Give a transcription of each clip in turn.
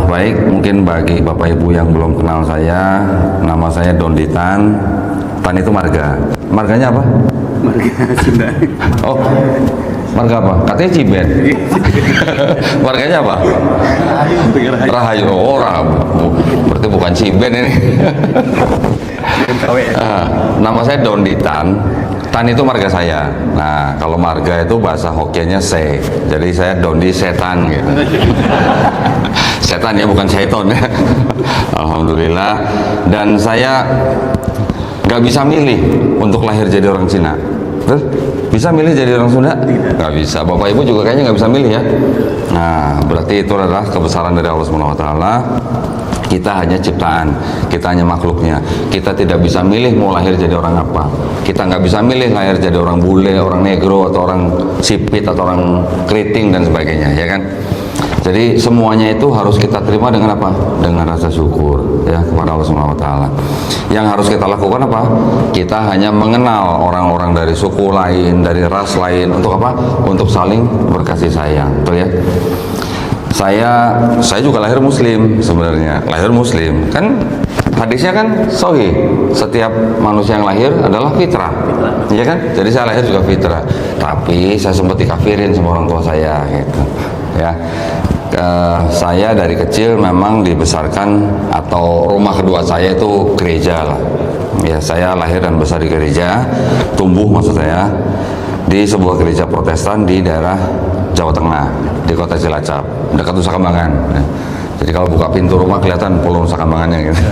Baik, mungkin bagi Bapak Ibu yang belum kenal saya, nama saya Donditan. Tan itu marga. Marganya apa? Marga Sunda. Oh, marga apa? Katanya Ciben. Marganya apa? Rahayu. Oh, berarti bukan Ciben ini. Nama saya Donditan. Tan itu marga saya. Nah, kalau marga itu bahasa Hokkiennya se. Jadi saya Dondi setan gitu. Setan ya, bukan seton ya. Alhamdulillah. Dan saya nggak bisa milih untuk lahir jadi orang Cina. Betul? Bisa milih jadi orang Sunda? Nggak bisa. Bapak Ibu juga kayaknya nggak bisa milih ya. Nah, berarti itu adalah kebesaran dari Allah Subhanahu Wa Taala. Kita hanya ciptaan, kita hanya makhluknya. Kita tidak bisa milih mau lahir jadi orang apa. Kita nggak bisa milih lahir jadi orang bule, orang negro, atau orang sipit, atau orang keriting dan sebagainya, ya kan? Jadi semuanya itu harus kita terima dengan apa? Dengan rasa syukur ya kepada Allah Subhanahu Wa Taala. Yang harus kita lakukan apa? Kita hanya mengenal orang-orang dari suku lain, dari ras lain, untuk apa? Untuk saling berkasih sayang, betul ya? Saya juga lahir muslim sebenarnya, lahir muslim kan, hadisnya kan sahih, setiap manusia yang lahir adalah fitrah, ya kan? Jadi saya lahir juga fitrah, tapi saya sempat dikafirin sama orang tua saya gitu ya. Saya dari kecil memang dibesarkan, atau rumah kedua saya itu gereja lah ya. Saya lahir dan besar di gereja, tumbuh maksud saya di sebuah gereja Protestan di daerah Jawa Tengah, di kota Cilacap, dekat Nusa Kambangan. Jadi kalau buka pintu rumah kelihatan Pulau Nusa Kambangannya gitu.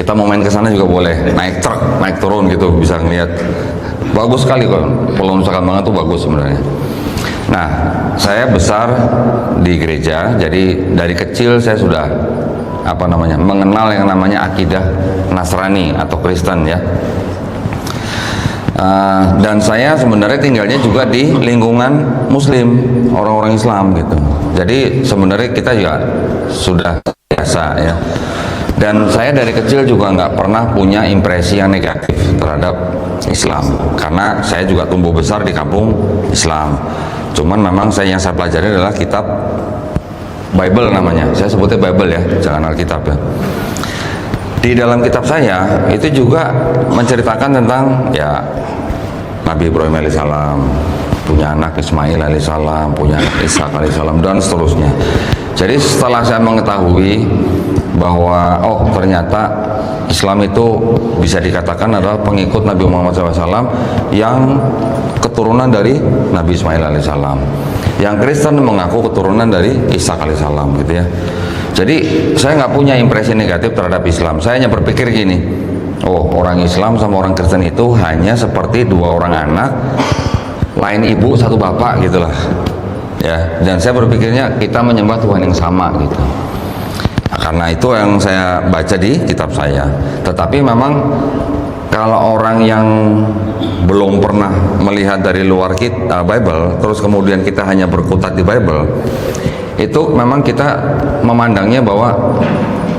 Kita mau main ke sana juga boleh, naik truk, naik turun gitu, bisa ngeliat. Bagus sekali kok, Pulau Nusa Kambangan tuh bagus sebenarnya. Nah, saya besar di gereja, jadi dari kecil saya sudah mengenal yang namanya akidah Nasrani atau Kristen ya. Dan saya sebenarnya tinggalnya juga di lingkungan Muslim, orang-orang Islam gitu. Jadi sebenarnya kita juga sudah biasa ya. Dan saya dari kecil juga nggak pernah punya impresi yang negatif terhadap Islam, karena saya juga tumbuh besar di kampung Islam. Cuman memang yang saya pelajari adalah kitab Bible namanya. Saya sebutnya Bible ya, jangan Alkitab ya. Di dalam kitab saya itu juga menceritakan tentang ya Nabi Ibrahim alaihissalam, punya anak Ismail alaihissalam, punya anak Ishak alaihissalam, dan seterusnya. Jadi setelah saya mengetahui bahwa ternyata Islam itu bisa dikatakan adalah pengikut Nabi Muhammad SAW yang keturunan dari Nabi Ismail alaihissalam, yang Kristen mengaku keturunan dari Ishak alaihissalam gitu ya. Jadi saya nggak punya impresi negatif terhadap Islam. Saya hanya berpikir gini, orang Islam sama orang Kristen itu hanya seperti dua orang anak, lain ibu satu bapak gitulah ya. Dan saya berpikirnya kita menyembah Tuhan yang sama gitu. Karena itu yang saya baca di kitab saya. Tetapi memang kalau orang yang belum pernah melihat dari luar Bible, terus kemudian kita hanya berkutat di Bible, itu memang kita memandangnya bahwa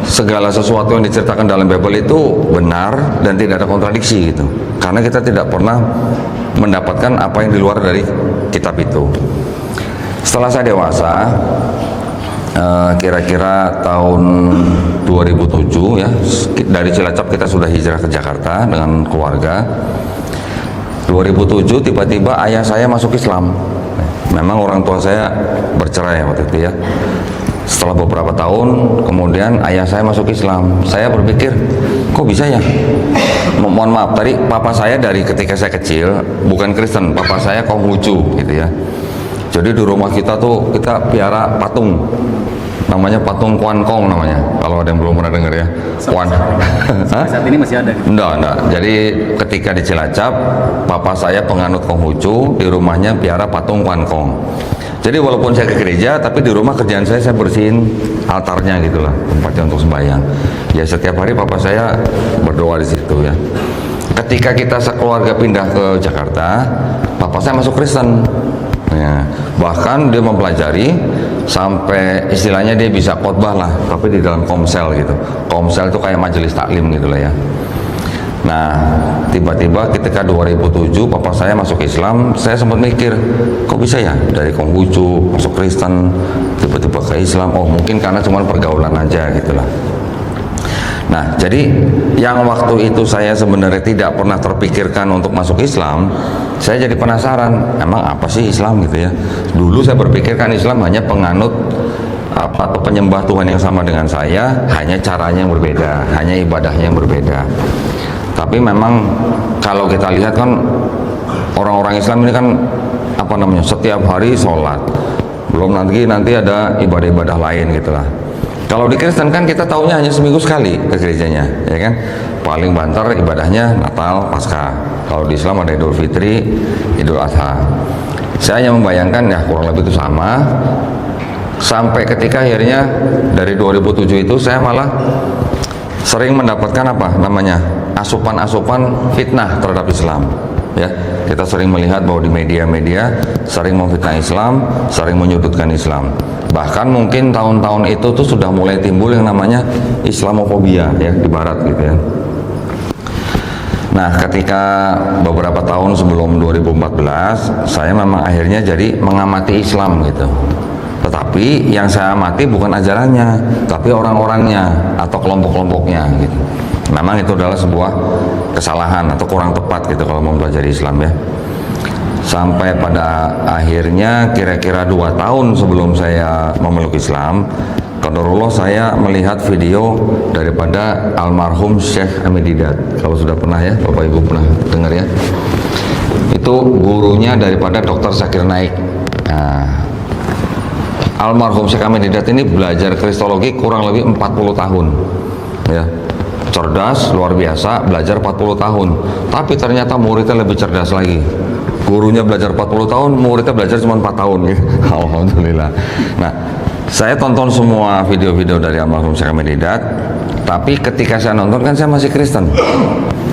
segala sesuatu yang diceritakan dalam Bible itu benar dan tidak ada kontradiksi gitu. Karena kita tidak pernah mendapatkan apa yang di luar dari kitab itu. Setelah saya dewasa, kira-kira tahun 2007 ya, dari Cilacap kita sudah hijrah ke Jakarta dengan keluarga. 2007 tiba-tiba ayah saya masuk Islam. Memang orang tua saya bercerai waktu itu ya. Setelah beberapa tahun kemudian ayah saya masuk Islam. Saya berpikir, kok bisa ya? Mohon maaf, tadi papa saya dari ketika saya kecil bukan Kristen, papa saya Konghucu gitu ya. Jadi di rumah kita tuh kita piara patung, namanya patung Kuan Kong namanya, kalau ada yang belum pernah dengar ya. Saat ini masih ada? Enggak. Jadi ketika di Cilacap, papa saya penganut Konghucu, di rumahnya piara patung Kuan Kong. Jadi walaupun saya ke gereja, tapi di rumah kerjaan saya bersihin altarnya gitulah, tempatnya untuk sembahyang. Ya setiap hari papa saya berdoa di situ ya. Ketika kita sekeluarga pindah ke Jakarta, papa saya masuk Kristen. Ya, bahkan dia mempelajari sampai istilahnya dia bisa khotbah lah, tapi di dalam komsel gitu. Komsel itu kayak majelis taklim gitu lah ya. Nah, tiba-tiba ketika 2007 papa saya masuk Islam, saya sempat mikir, kok bisa ya dari Konghucu masuk Kristen, tiba-tiba ke Islam? Oh, mungkin karena cuma pergaulan aja gitulah. Nah, jadi yang waktu itu saya sebenarnya tidak pernah terpikirkan untuk masuk Islam, saya jadi penasaran, emang apa sih Islam gitu ya. Dulu saya berpikirkan Islam hanya penganut atau penyembah Tuhan yang sama dengan saya, hanya caranya yang berbeda, hanya ibadahnya yang berbeda. Tapi memang kalau kita lihat kan orang-orang Islam ini kan setiap hari sholat, belum nanti ada ibadah-ibadah lain gitulah. Kalau di Kristen kan kita taunya hanya seminggu sekali ke gerejanya, ya kan? Paling banter ibadahnya Natal, Paskah. Kalau di Islam ada Idul Fitri, Idul Adha. Saya hanya membayangkan ya kurang lebih itu sama. Sampai ketika akhirnya dari 2007 itu saya malah sering mendapatkan asupan-asupan fitnah terhadap Islam. Ya, kita sering melihat bahwa di media-media sering memfitnah Islam, sering menyudutkan Islam. Bahkan mungkin tahun-tahun itu tuh sudah mulai timbul yang namanya Islamofobia ya di Barat gitu ya. Nah, ketika beberapa tahun sebelum 2014, saya memang akhirnya jadi mengamati Islam gitu. Tetapi yang saya amati bukan ajarannya, tapi orang-orangnya atau kelompok-kelompoknya gitu. Memang itu adalah sebuah kesalahan atau kurang tepat gitu kalau mempelajari Islam ya. Sampai pada akhirnya kira-kira 2 tahun sebelum saya memeluk Islam, qadarullah saya melihat video daripada almarhum Syekh Hamid Didat. Kalau sudah pernah ya, Bapak Ibu pernah dengar ya. Itu gurunya daripada Dr. Zakir Naik. Nah, almarhum Syekh Hamid Didat ini belajar kristologi kurang lebih 40 tahun. Ya. Cerdas, luar biasa, belajar 40 tahun. Tapi ternyata muridnya lebih cerdas lagi. Gurunya belajar 40 tahun, muridnya belajar cuma 4 tahun gitu. Alhamdulillah. Nah, saya tonton semua video-video dari almarhum Syekh Hamid Didat, tapi ketika saya nonton kan saya masih Kristen.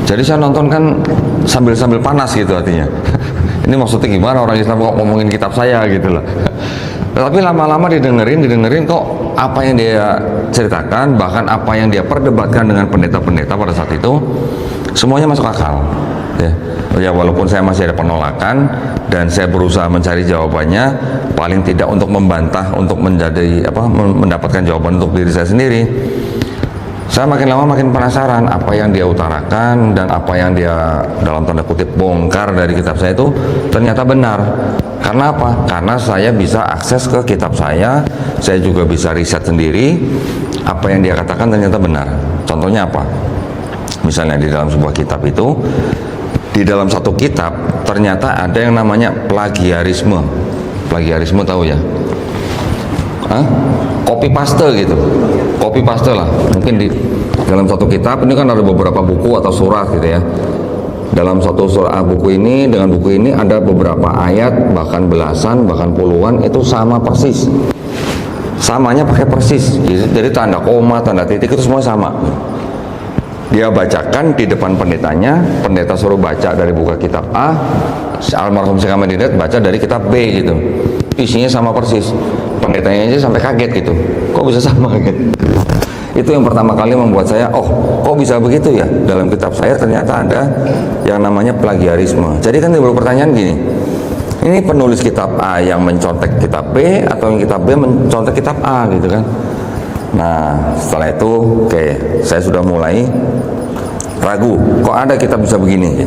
Jadi saya nonton kan sambil-sambil panas gitu artinya. Ini maksudnya gimana orang Islam kok ngomongin kitab saya gitu loh. Tapi lama-lama didengerin kok apa yang dia ceritakan, bahkan apa yang dia perdebatkan dengan pendeta-pendeta pada saat itu, semuanya masuk akal. Ya, walaupun saya masih ada penolakan dan saya berusaha mencari jawabannya, paling tidak untuk membantah, untuk mendapatkan jawaban untuk diri saya sendiri. Saya makin lama makin penasaran apa yang dia utarakan dan apa yang dia dalam tanda kutip bongkar dari kitab saya itu ternyata benar. Karena apa? Karena saya bisa akses ke kitab saya juga bisa riset sendiri, apa yang dia katakan ternyata benar. Contohnya apa? Misalnya di dalam sebuah kitab itu, di dalam satu kitab ternyata ada yang namanya plagiarisme. Plagiarisme tahu ya? Copy paste gitu, copy paste lah. Mungkin di dalam satu kitab ini kan ada beberapa buku atau surat gitu ya. Dalam satu surat buku ini dengan buku ini ada beberapa ayat, bahkan belasan, bahkan puluhan, itu sama persis. Samanya pakai persis. Jadi tanda koma, tanda titik itu semua sama. Dia bacakan di depan pendetanya, pendeta suruh baca dari buku kitab A, almarhum Syekh Hamid Didat baca dari kitab B gitu. Isinya sama persis. Pendetanya aja sampai kaget gitu. Kok bisa sama gitu? Itu yang pertama kali membuat saya, kok bisa begitu ya? Dalam kitab saya ternyata ada yang namanya plagiarisme. Jadi kan timbul pertanyaan gini, ini penulis kitab A yang mencontek kitab B atau yang kitab B mencontek kitab A gitu kan? Nah, setelah itu saya sudah mulai ragu, kok ada kitab bisa begini?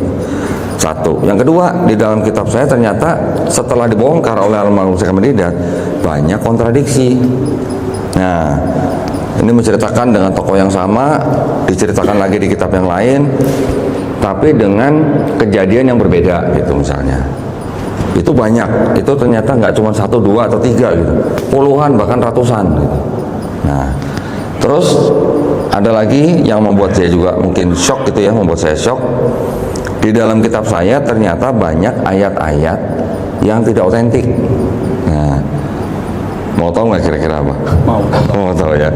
Satu. Yang kedua, di dalam kitab saya ternyata setelah dibongkar oleh almarhum Syekh Hamid Didat banyak kontradiksi. Nah, ini menceritakan dengan tokoh yang sama, diceritakan lagi di kitab yang lain, tapi dengan kejadian yang berbeda gitu misalnya. Itu banyak, itu ternyata nggak cuma 1, 2, atau 3 gitu, puluhan bahkan ratusan gitu. Nah, terus ada lagi yang membuat saya juga mungkin shock gitu ya, membuat saya shock. Di dalam kitab saya ternyata banyak ayat-ayat yang tidak otentik. Nah, mau tahu nggak kira-kira apa? Mau tahu ya?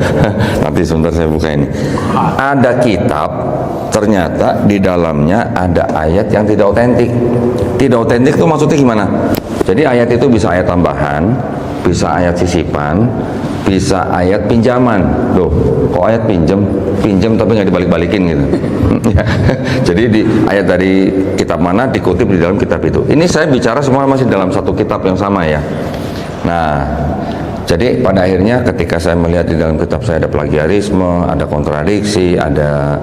Nanti sebentar saya buka ini. Ada kitab ternyata di dalamnya ada ayat yang tidak otentik. Tidak otentik itu maksudnya gimana? Jadi ayat itu bisa ayat tambahan, bisa ayat sisipan, bisa ayat pinjaman. Loh, kok ayat pinjam tapi nggak dibalik-balikin gitu. Jadi di ayat dari kitab mana dikutip di dalam kitab itu. Ini saya bicara semua masih dalam satu kitab yang sama ya. Nah, jadi pada akhirnya ketika saya melihat di dalam kitab saya ada plagiarisme, ada kontradiksi, ada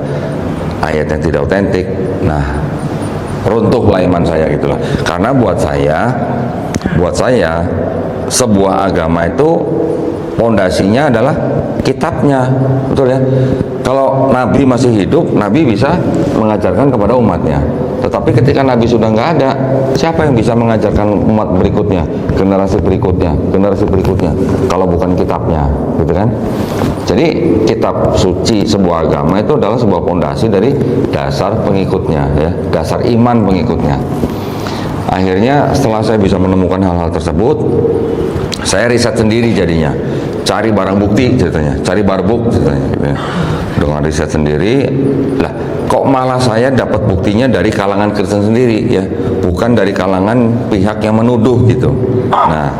ayat yang tidak otentik. Nah, runtuhlah iman saya gitulah. Karena buat saya sebuah agama itu pondasinya adalah kitabnya, betul ya. Kalau Nabi masih hidup, Nabi bisa mengajarkan kepada umatnya. Tetapi ketika Nabi sudah nggak ada, siapa yang bisa mengajarkan umat berikutnya, generasi berikutnya, kalau bukan kitabnya, gitu kan? Jadi kitab suci sebuah agama itu adalah sebuah pondasi dari dasar pengikutnya, ya, dasar iman pengikutnya. Akhirnya setelah saya bisa menemukan hal-hal tersebut, saya riset sendiri jadinya, cari barang bukti ceritanya, cari barbuk ceritanya, gitu ya. Dengan riset sendiri, lah kok malah saya dapat buktinya dari kalangan Kristen sendiri ya, bukan dari kalangan pihak yang menuduh gitu. Nah,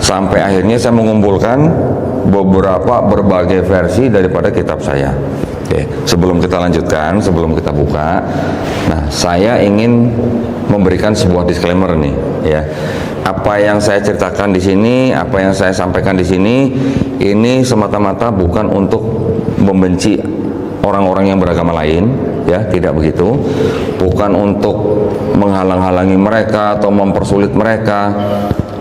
sampai akhirnya saya mengumpulkan berbagai versi daripada kitab saya. Oke, sebelum kita lanjutkan, sebelum kita buka, nah saya ingin memberikan sebuah disclaimer nih, ya. Apa yang saya ceritakan di sini, apa yang saya sampaikan di sini, ini semata-mata bukan untuk membenci orang-orang yang beragama lain, ya, tidak begitu. Bukan untuk menghalang-halangi mereka atau mempersulit mereka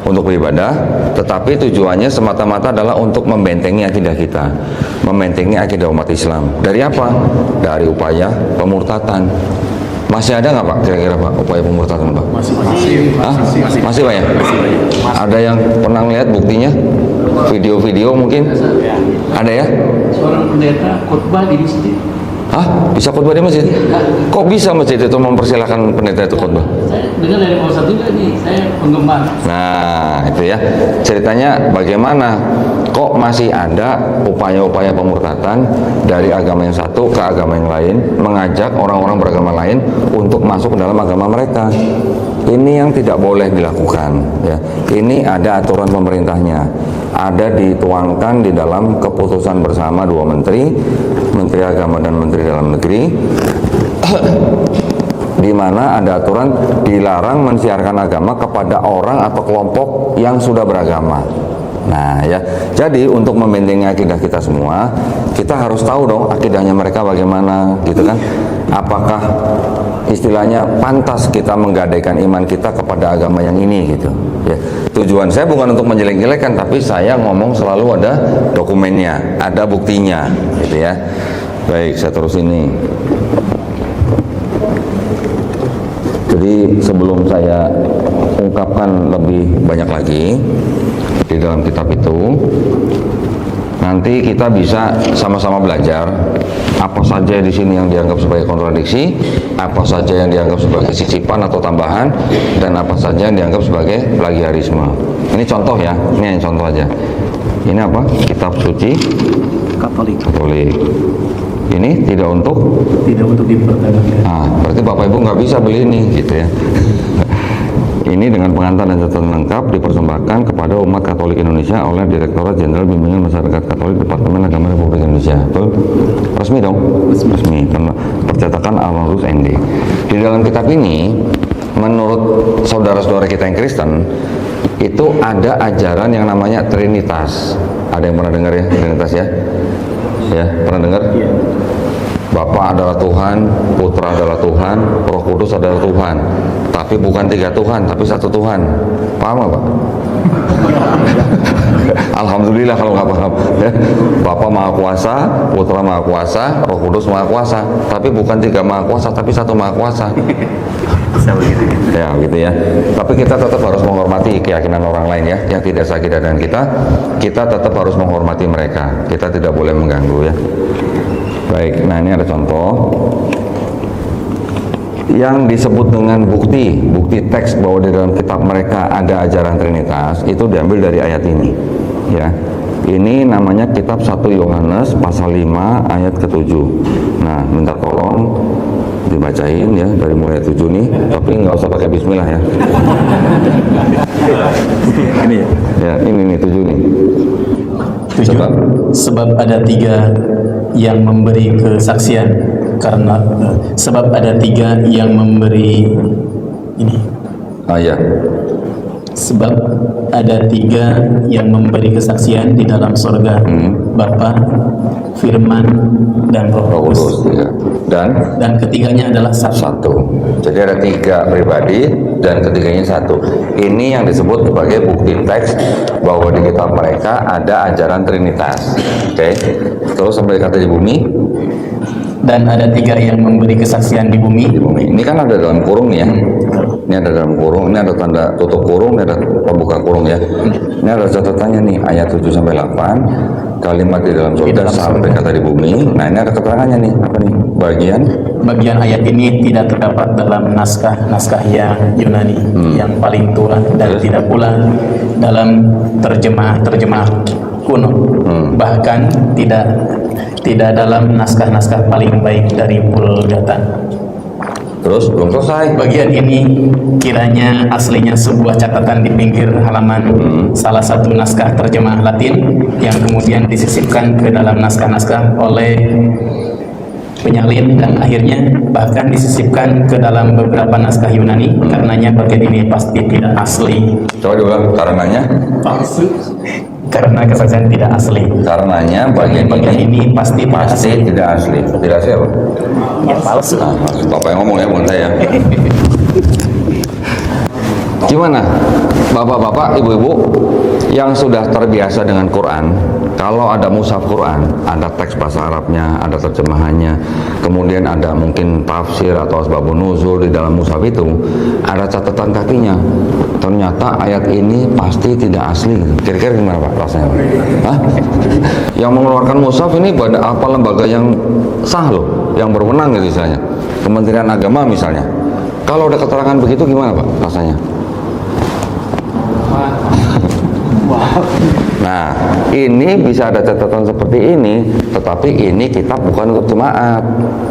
untuk beribadah, tetapi tujuannya semata-mata adalah untuk membentengi akidah kita, membentengi akidah umat Islam. Dari apa? Dari upaya pemurtatan. Masih ada nggak Pak kira-kira Pak upaya pemurtatan Pak? Masih Pak ya? Ada yang pernah lihat buktinya? Video-video mungkin? Ada ya? Seorang pendeta khotbah di masjid. Hah? Bisa khotbah di masjid? Kok bisa masjid itu mempersilahkan pendeta itu khotbah? Saya dengar dari Pak Ustadz juga nih, saya penggemar. Nah, itu ya. Ceritanya bagaimana? Kok masih ada upaya-upaya pemurtatan dari agama yang satu ke agama yang lain, mengajak orang-orang beragama lain untuk masuk ke dalam agama mereka. Ini yang tidak boleh dilakukan, ya. Ini ada aturan pemerintahnya. Ada dituangkan di dalam keputusan bersama dua menteri, Menteri Agama dan Menteri Dalam Negeri, di mana ada aturan dilarang mensiarkan agama kepada orang atau kelompok yang sudah beragama. Nah ya, jadi untuk membentengi akidah kita semua, kita harus tahu dong akidahnya mereka bagaimana, gitu kan? Apakah istilahnya pantas kita menggadaikan iman kita kepada agama yang ini, gitu ya. Tujuan saya bukan untuk menjelek-jelekan, tapi saya ngomong selalu ada dokumennya, ada buktinya, gitu ya. Baik, saya terus ini. Jadi sebelum saya ungkapkan lebih banyak lagi di dalam kitab itu, nanti kita bisa sama-sama belajar apa saja di sini yang dianggap sebagai kontradiksi, apa saja yang dianggap sebagai sisipan atau tambahan, dan apa saja yang dianggap sebagai plagiarisme. Ini contoh ya, ini yang contoh aja. Ini apa? Kitab suci Katolik. Ini tidak untuk dipertanggungjawabkan. Nah, berarti Bapak Ibu nggak bisa beli ini, gitu ya. Ini dengan pengantar dan catatan lengkap dipersembahkan kepada umat Katolik Indonesia oleh Direktorat Jenderal Bimbingan Masyarakat Katolik Departemen Agama Republik Indonesia. Betul? Resmi dong? Resmi. Karena percetakan Al-Manrus ND. Di dalam kitab ini, menurut saudara-saudara kita yang Kristen, itu ada ajaran yang namanya Trinitas. Ada yang pernah dengar ya Trinitas ya? Ya, pernah dengar? Iya. Bapa adalah Tuhan, Putra adalah Tuhan, Roh Kudus adalah Tuhan. Tapi bukan tiga Tuhan, tapi satu Tuhan. Paham nggak Pak? Alhamdulillah kalau nggak paham. Ya. Bapa Maha Kuasa, Putra Maha Kuasa, Roh Kudus Maha Kuasa. Tapi bukan tiga Maha Kuasa, tapi satu Maha Kuasa. Bisa begitu. Ya, gitu ya. Tapi kita tetap harus menghormati keyakinan orang lain ya, yang tidak sekitar dengan kita. Kita tetap harus menghormati mereka. Kita tidak boleh mengganggu ya. Baik, nah ini ada contoh yang disebut dengan bukti teks bahwa di dalam kitab mereka ada ajaran Trinitas, itu diambil dari ayat ini ya. Ini namanya kitab 1 Yohanes pasal 5 ayat ke-7. Nah, minta tolong dibacain ya dari mulai 7 nih, tapi nggak usah pakai bismillah ya. Ini ya. Ya, ini nih 7 nih. 7. Sebab ada 3 yang memberi kesaksian karena sebab ada 3 yang memberi ini. Ya. Sebab ada 3 yang memberi kesaksian di dalam surga, Bapa, Firman, dan Roh Kudus. Ya. Dan ketiganya adalah satu. satu. Jadi ada 3 pribadi dan ketiganya satu. Ini yang disebut sebagai bukti teks bahwa di kitab mereka ada ajaran Trinitas. Oke. Terus sampai kata di bumi. Dan ada 3 yang memberi kesaksian di bumi. Ini kan ada dalam kurung nih ya. Ini ada dalam kurung, ini ada tanda tutup kurung, ini ada pembuka kurung ya. Ini ada catatannya nih, ayat 7 sampai 8, kalimat di dalam surga sampai kata di bumi. Nah, ini ada keterangannya nih, apa nih? Bagian ayat ini tidak terdapat dalam naskah yang Yunani yang paling tua dan tidak pula dalam terjemah kuno. Bahkan tidak dalam naskah paling baik dari Vulgata. Terus belum selesai. Bagian ini kiranya aslinya sebuah catatan di pinggir halaman salah satu naskah terjemah Latin yang kemudian disisipkan ke dalam naskah-naskah oleh penyalin dan akhirnya bahkan disisipkan ke dalam beberapa naskah Yunani. Karenanya bagian ini pasti tidak asli. Coba diulang, karenanya? Palsu. Karena kesaksian tidak asli. Karenanya bagian ini pasti tidak asli. Tidak asli apa? Ya, palsu. Nah, Bapak yang ngomong ya, bukan saya. Gimana bapak-bapak, ibu-ibu yang sudah terbiasa dengan Quran? Kalau ada mushaf Quran, ada teks bahasa Arabnya, ada terjemahannya, kemudian ada mungkin tafsir atau asbabun nuzul di dalam mushaf itu, ada catatan kakinya. Ternyata ayat ini pasti tidak asli. Kira-kira gimana Pak rasanya? Hah? Yang mengeluarkan mushaf ini pada apa lembaga yang sah loh, yang berwenang gitu misalnya, Kementerian Agama misalnya. Kalau ada keterangan begitu gimana Pak rasanya? Nah, ini bisa ada catatan seperti ini, tetapi ini kitab bukan untuk jemaat,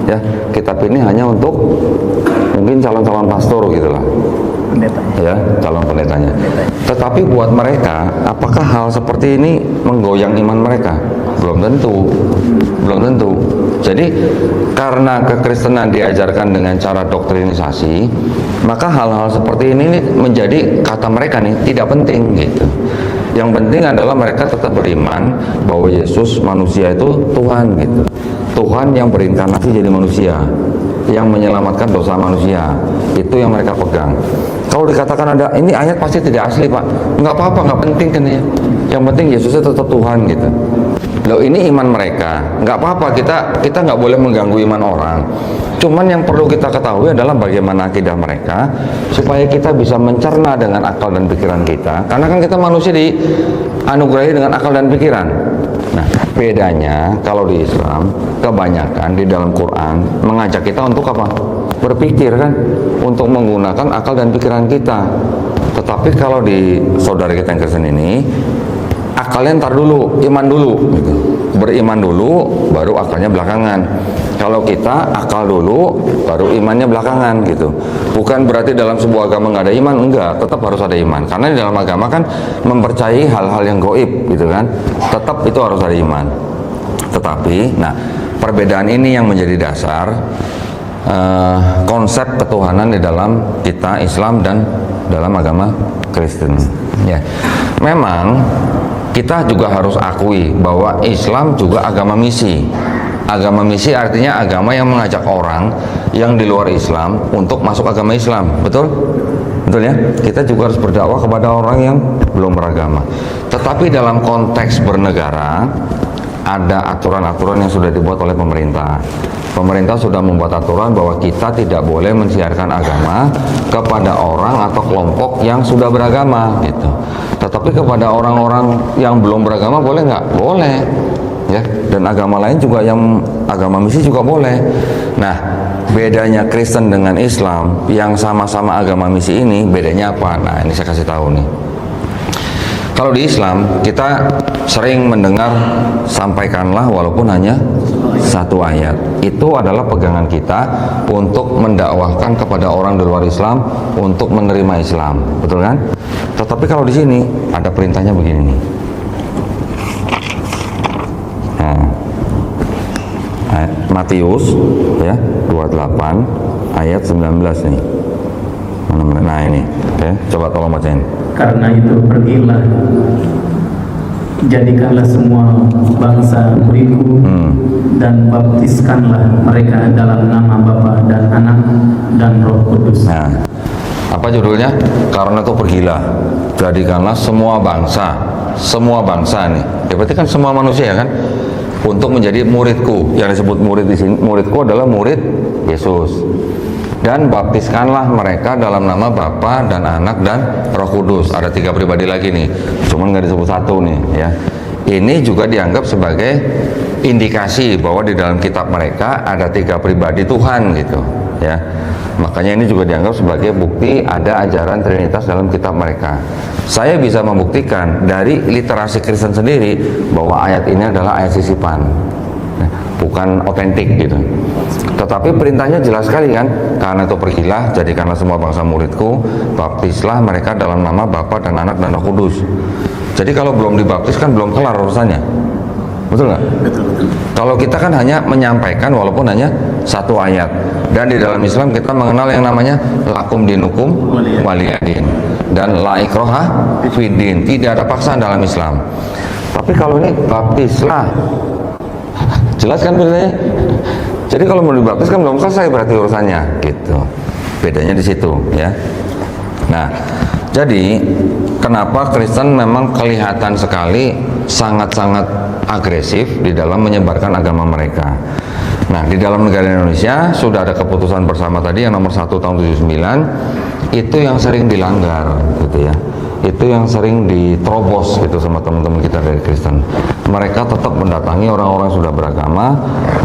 ya. Kitab ini hanya untuk mungkin calon-calon pastor gitulah, ya, calon pendetanya. Tetapi buat mereka, apakah hal seperti ini menggoyang iman mereka? Belum tentu, belum tentu. Jadi karena kekristenan diajarkan dengan cara doktrinisasi, maka hal-hal seperti ini menjadi kata mereka nih tidak penting gitu. Yang penting adalah mereka tetap beriman bahwa Yesus manusia itu Tuhan gitu. Tuhan yang berinkarnasi jadi manusia, yang menyelamatkan dosa manusia. Itu yang mereka pegang. Kalau dikatakan ada ini ayat pasti tidak asli Pak, nggak apa-apa, nggak penting kan ya. Yang penting Yesusnya tetap Tuhan gitu. Loh, ini iman mereka, nggak apa-apa, kita nggak boleh mengganggu iman orang. Cuman yang perlu kita ketahui adalah bagaimana akidah mereka, supaya kita bisa mencerna dengan akal dan pikiran kita. Karena kan kita manusia dianugerahi dengan akal dan pikiran. Nah, bedanya kalau di Islam, kebanyakan di dalam Quran mengajak kita untuk apa? Berpikir kan, untuk menggunakan akal dan pikiran kita. Tetapi kalau di saudara kita yang Kristen ini, akalnya ntar dulu, iman dulu gitu. Beriman dulu, baru akalnya belakangan. Kalau kita akal dulu, baru imannya belakangan gitu. Bukan berarti dalam sebuah agama nggak ada iman, enggak, tetap harus ada iman. Karena di dalam agama kan mempercayai hal-hal yang gaib gitu kan. Tetap itu harus ada iman. Tetapi, nah perbedaan ini yang menjadi dasar konsep ketuhanan di dalam kita Islam dan dalam agama Kristen. Ya, memang kita juga harus akui bahwa Islam juga agama misi. Agama misi artinya agama yang mengajak orang yang di luar Islam untuk masuk agama Islam. Betul? Betul ya? Kita juga harus berdakwah kepada orang yang belum beragama. Tetapi dalam konteks bernegara, ada aturan-aturan yang sudah dibuat oleh pemerintah. Pemerintah sudah membuat aturan bahwa kita tidak boleh mensiarkan agama kepada orang atau kelompok yang sudah beragama gitu. Tetapi kepada orang-orang yang belum beragama boleh nggak? Boleh. Ya, dan agama lain juga, yang agama misi juga boleh. Nah, bedanya Kristen dengan Islam yang sama-sama agama misi ini, bedanya apa? Nah, ini saya kasih tahu nih. Kalau di Islam kita sering mendengar sampaikanlah walaupun hanya satu ayat. Itu adalah pegangan kita untuk mendakwahkan kepada orang di luar Islam untuk menerima Islam, betul kan? Tetapi kalau di sini ada perintahnya begini nih. Nah, Matius ya 28 ayat 19 nih. Nah ini, oke, coba tolong bacain. Karena itu pergilah, jadikanlah semua bangsa muridku, dan baptiskanlah mereka dalam nama Bapa dan Anak dan Roh Kudus. Nah, apa judulnya? Karena itu pergilah, jadikanlah semua bangsa nih. Ya berarti kan semua manusia kan, untuk menjadi muridku. Yang disebut murid di sini, muridku adalah murid Yesus. Dan baptiskanlah mereka dalam nama Bapa dan Anak dan Roh Kudus. Ada 3 pribadi lagi nih, cuman nggak disebut satu nih ya. Ini juga dianggap sebagai indikasi bahwa di dalam kitab mereka ada 3 pribadi Tuhan gitu ya. Makanya ini juga dianggap sebagai bukti ada ajaran Trinitas dalam kitab mereka. Saya bisa membuktikan dari literasi Kristen sendiri bahwa ayat ini adalah ayat sisipan, bukan otentik gitu. Tetapi perintahnya jelas sekali kan, karena itu pergilah, jadikanlah semua bangsa muridku, baptislah mereka dalam nama Bapa dan Anak dan Roh Kudus. Jadi kalau belum dibaptis kan belum kelar urusannya, betul nggak? Kalau kita kan hanya menyampaikan walaupun hanya satu ayat. Dan di dalam Islam kita mengenal yang namanya lakum dinukum waliyadin dan la ikroha fiddin, tidak ada paksaan dalam Islam. Tapi kalau ini baptislah, jelas kan bedanya? Jadi kalau mau dibaptis kan belum selesai berarti urusannya, gitu. Bedanya di situ, ya. Nah, jadi kenapa Kristen memang kelihatan sekali sangat-sangat agresif di dalam menyebarkan agama mereka. Nah, di dalam negara Indonesia sudah ada keputusan bersama tadi yang nomor 1 tahun 79, itu yang sering dilanggar, gitu ya. Itu yang sering diterobos gitu sama teman-teman kita dari Kristen. Mereka tetap mendatangi orang-orang yang sudah beragama,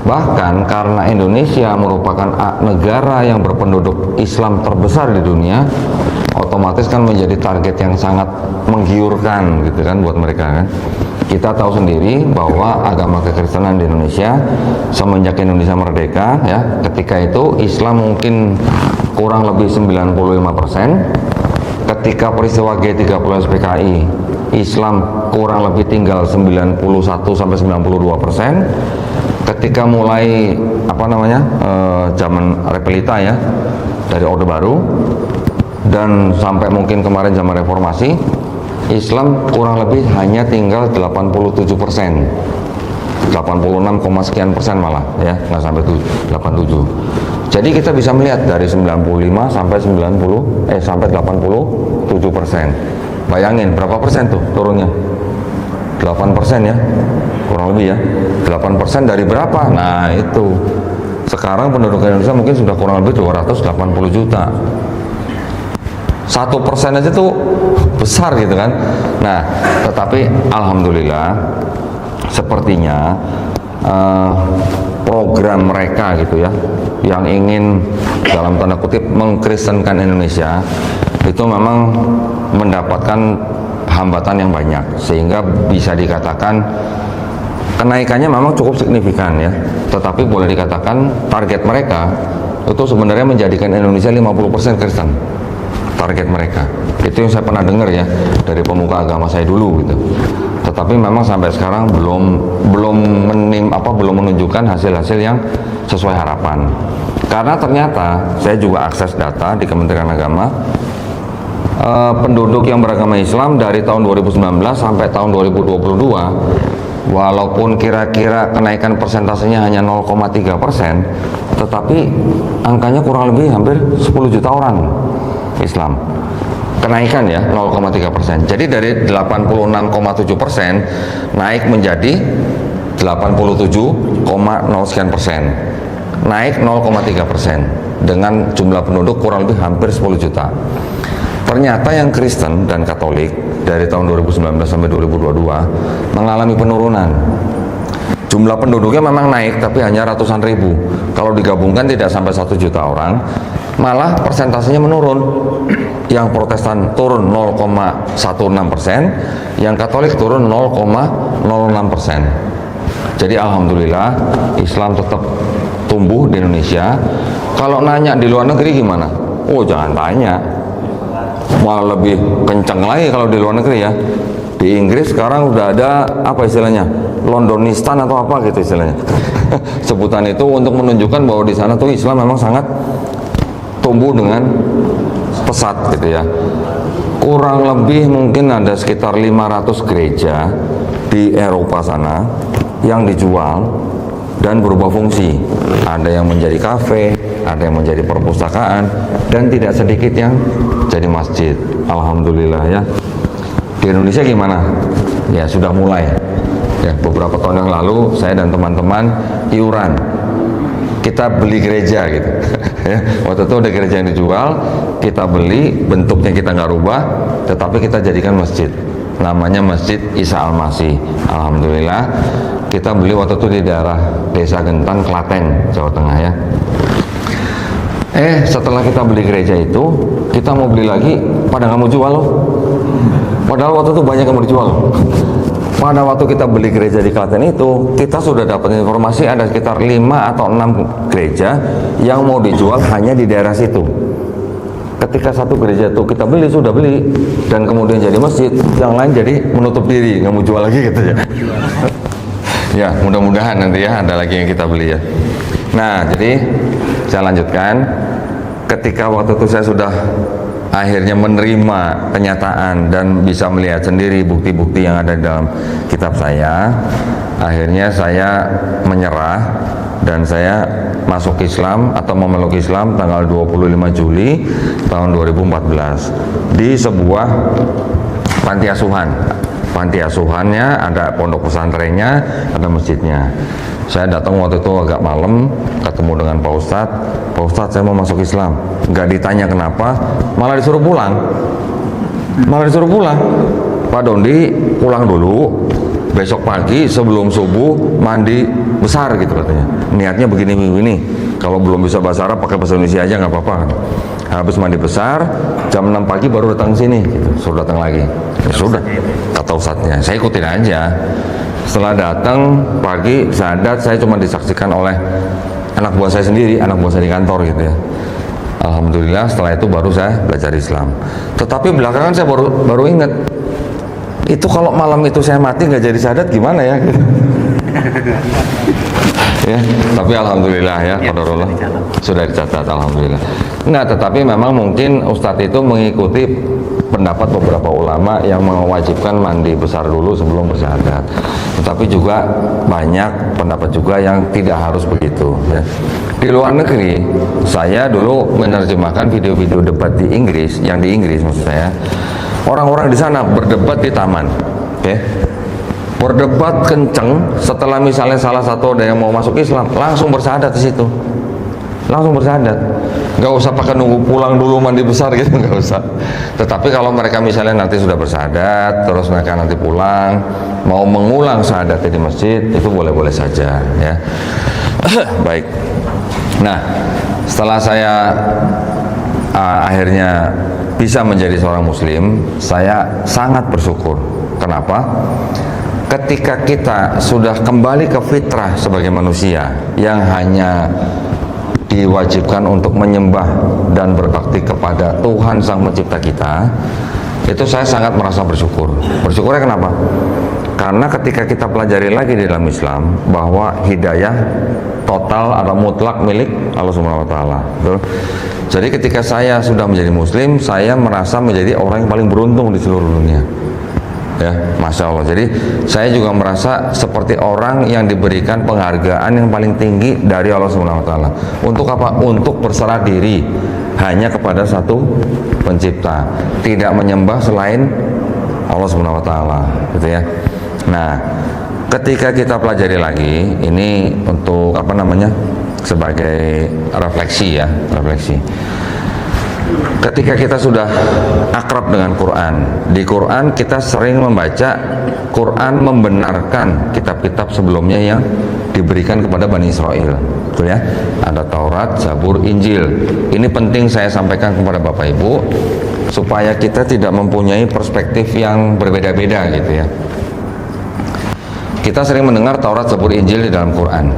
bahkan karena Indonesia merupakan negara yang berpenduduk Islam terbesar di dunia, otomatis kan menjadi target yang sangat menggiurkan gitu kan buat mereka kan. Kita tahu sendiri bahwa agama kekristenan di Indonesia semenjak Indonesia merdeka ya, ketika itu Islam mungkin kurang lebih 95%. Ketika peristiwa G30 SPKI, Islam kurang lebih tinggal 91 sampai 92%. Ketika mulai zaman Repelita ya, dari Orde Baru dan sampai mungkin kemarin zaman Reformasi, Islam kurang lebih hanya tinggal 87%. 86, sekian persen malah ya, nggak sampai 87. Jadi kita bisa melihat dari 95 sampai 87%. Bayangin berapa persen tuh turunnya? 8% ya, kurang lebih ya. 8% dari berapa? Nah itu. Sekarang penduduk Indonesia mungkin sudah kurang lebih 280 juta. 1% aja tuh besar gitu kan. Nah, tetapi alhamdulillah sepertinya program mereka gitu ya, yang ingin dalam tanda kutip mengkristenkan Indonesia itu memang mendapatkan hambatan yang banyak, sehingga bisa dikatakan kenaikannya memang cukup signifikan ya. Tetapi boleh dikatakan target mereka itu sebenarnya menjadikan Indonesia 50% Kristen. Target mereka itu yang saya pernah dengar ya dari pemuka agama saya dulu gitu. Tetapi memang sampai sekarang belum menunjukkan hasil-hasil yang sesuai harapan. Karena ternyata saya juga akses data di Kementerian Agama, penduduk yang beragama Islam dari tahun 2019 sampai tahun 2022, walaupun kira-kira kenaikan persentasenya hanya 0,3%, tetapi angkanya kurang lebih hampir 10 juta orang Islam. Kenaikan ya 0,3%. Jadi dari 86,7% naik menjadi 87,0 sekian persen. Naik 0,3% dengan jumlah penduduk kurang lebih hampir 10 juta. Ternyata yang Kristen dan Katolik dari tahun 2019 sampai 2022 mengalami penurunan. Jumlah penduduknya memang naik, tapi hanya ratusan ribu. Kalau digabungkan tidak sampai 1 juta orang, malah persentasenya menurun. Yang Protestan turun 0,16%, yang Katolik turun 0,06%. Jadi alhamdulillah Islam tetap tumbuh di Indonesia. Kalau nanya di luar negeri gimana? Oh jangan tanya, malah lebih kencang lagi kalau di luar negeri ya. Di Inggris sekarang udah ada apa istilahnya, Londonistan atau apa gitu istilahnya. Sebutan itu untuk menunjukkan bahwa di sana tuh Islam memang sangat tumbuh dengan pesat gitu ya. Kurang lebih mungkin ada sekitar 500 gereja di Eropa sana yang dijual dan berubah fungsi. Ada yang menjadi kafe, ada yang menjadi perpustakaan, dan tidak sedikit yang jadi masjid. Alhamdulillah ya. Di Indonesia gimana? Ya sudah mulai. Ya beberapa tahun yang lalu saya dan teman-teman iuran. Kita beli gereja gitu. Ya, waktu itu ada gereja yang dijual, kita beli, bentuknya kita nggak rubah, tetapi kita jadikan masjid. Namanya Masjid Isa Al-Masih. Alhamdulillah. Kita beli waktu itu di daerah Desa Gentan, Klaten, Jawa Tengah ya. Setelah kita beli gereja itu, kita mau beli lagi, pada nggak mau jual loh. Padahal waktu itu banyak yang mau dijual. Pada waktu kita beli gereja di Klaten itu, kita sudah dapat informasi ada sekitar 5 atau 6 gereja yang mau dijual hanya di daerah situ. Ketika satu gereja itu kita beli, sudah beli, dan kemudian jadi masjid, yang lain jadi menutup diri, nggak mau jual lagi gitu ya. Ya, mudah-mudahan nanti ya ada lagi yang kita beli ya. Nah, jadi saya lanjutkan. Ketika waktu itu saya sudah akhirnya menerima kenyataan dan bisa melihat sendiri bukti-bukti yang ada dalam kitab saya, akhirnya saya menyerah dan saya masuk Islam atau memeluk Islam tanggal 25 Juli tahun 2014 di sebuah panti asuhan. Panti asuhannya ada pondok pesantrennya, ada masjidnya. Saya datang waktu itu agak malam, ketemu dengan Pak Ustadz. Pak Ustadz, saya mau masuk Islam. Nggak ditanya kenapa, malah disuruh pulang. Pak Dondi, pulang dulu. Besok pagi sebelum subuh mandi besar gitu katanya. Niatnya begini-begini. Kalau belum bisa bahasa Arab pakai bahasa Indonesia aja nggak apa-apa. Habis mandi besar, jam 6 pagi baru datang sini. Gitu. Suruh datang lagi. Ya sudah, kata Ustadznya. Saya ikutin aja. Setelah datang pagi, sadat saya cuma disaksikan oleh anak buah saya sendiri, anak buah saya di kantor gitu ya. Alhamdulillah setelah itu baru saya belajar Islam. Tetapi belakangan saya baru ingat, itu kalau malam itu saya mati nggak jadi sadat gimana ya? Ya, tapi alhamdulillah ya, qadarullah sudah dicatat, alhamdulillah. Nah, tetapi memang mungkin Ustadz itu mengikuti pendapat beberapa ulama yang mewajibkan mandi besar dulu sebelum bersyahadat. Tetapi juga banyak pendapat juga yang tidak harus begitu ya. Di luar negeri, saya dulu menerjemahkan video-video debat di Inggris, yang di Inggris maksud saya. Orang-orang di sana berdebat di taman, oke? Berdebat kenceng. Setelah misalnya salah satu ada yang mau masuk Islam, langsung bersyahadat di situ, langsung bersyahadat. Nggak usah pakai nunggu pulang dulu mandi besar gitu, nggak usah. Tetapi kalau mereka misalnya nanti sudah bersyahadat, terus mereka nanti pulang, mau mengulang syahadatnya di masjid, itu boleh-boleh saja ya. Baik. Nah, setelah saya akhirnya bisa menjadi seorang muslim, saya sangat bersyukur. Kenapa? Ketika kita sudah kembali ke fitrah sebagai manusia yang hanya diwajibkan untuk menyembah dan berbakti kepada Tuhan Sang Pencipta kita, itu saya sangat merasa bersyukur. Bersyukurnya kenapa? Karena ketika kita pelajari lagi di dalam Islam bahwa hidayah total atau mutlak milik Allah Subhanahu wa taala. Jadi ketika saya sudah menjadi muslim, saya merasa menjadi orang yang paling beruntung di seluruh dunia. Ya, Masya Allah. Jadi saya juga merasa seperti orang yang diberikan penghargaan yang paling tinggi dari Allah Subhanahu wa taala. Untuk apa? Untuk berserah diri hanya kepada satu pencipta, tidak menyembah selain Allah Subhanahu wa taala, gitu ya. Nah, ketika kita pelajari lagi, ini untuk apa namanya? Sebagai refleksi ya, refleksi. ketika kita sudah akrab dengan Quran, di Quran kita sering membaca Quran membenarkan kitab-kitab sebelumnya yang diberikan kepada Bani Israel, betul ya? Ada Taurat, Zabur, Injil. Ini penting saya sampaikan kepada Bapak Ibu supaya kita tidak mempunyai perspektif yang berbeda-beda gitu ya. Kita sering mendengar Taurat, Zabur, Injil di dalam Quran.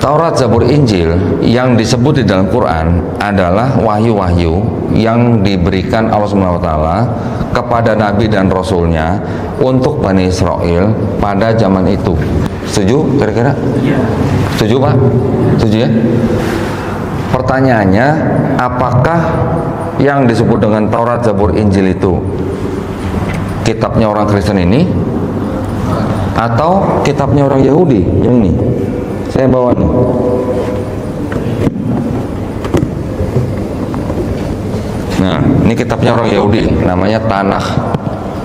Taurat, Zabur, Injil yang disebut di dalam Quran adalah wahyu-wahyu yang diberikan Allah SWT kepada Nabi dan Rasulnya untuk Bani Israel pada zaman itu. Setuju kira-kira? Setuju Pak? Setuju ya? Pertanyaannya, apakah yang disebut dengan Taurat, Zabur, Injil itu kitabnya orang Kristen ini atau kitabnya orang Yahudi yang ini? Saya bawa nih. Nah, ini kitabnya orang Yahudi, namanya Tanakh.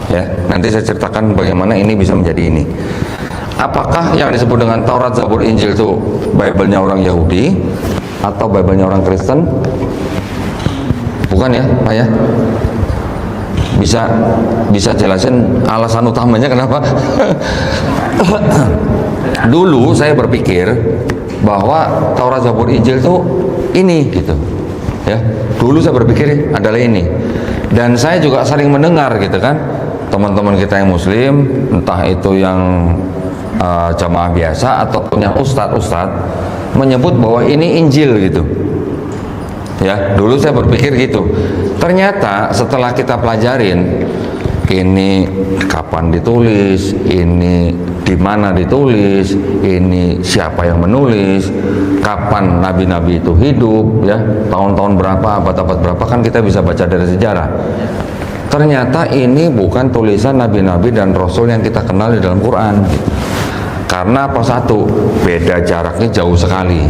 Ya, nanti saya ceritakan bagaimana ini bisa menjadi ini. Apakah yang disebut dengan Taurat, Zabur, Injil itu Bible-nya orang Yahudi atau Bible-nya orang Kristen? Bukan ya, Pak ya? Bisa jelasin alasan utamanya kenapa? Dulu saya berpikir bahwa Taurat, Zabur, Injil itu ini gitu ya. Dulu saya berpikir adalah ini, dan saya juga sering mendengar gitu kan, teman-teman kita yang Muslim, entah itu yang jamaah biasa ataupun yang ustadz menyebut bahwa ini Injil gitu ya. Dulu saya berpikir gitu. Ternyata setelah kita pelajarin ini kapan ditulis, ini di mana ditulis, ini siapa yang menulis, kapan nabi-nabi itu hidup ya, tahun-tahun berapa, abad-abad berapa, kan kita bisa baca dari sejarah. Ternyata ini bukan tulisan nabi-nabi dan rasul yang kita kenal di dalam Quran. Karena apa? Satu, beda jaraknya jauh sekali.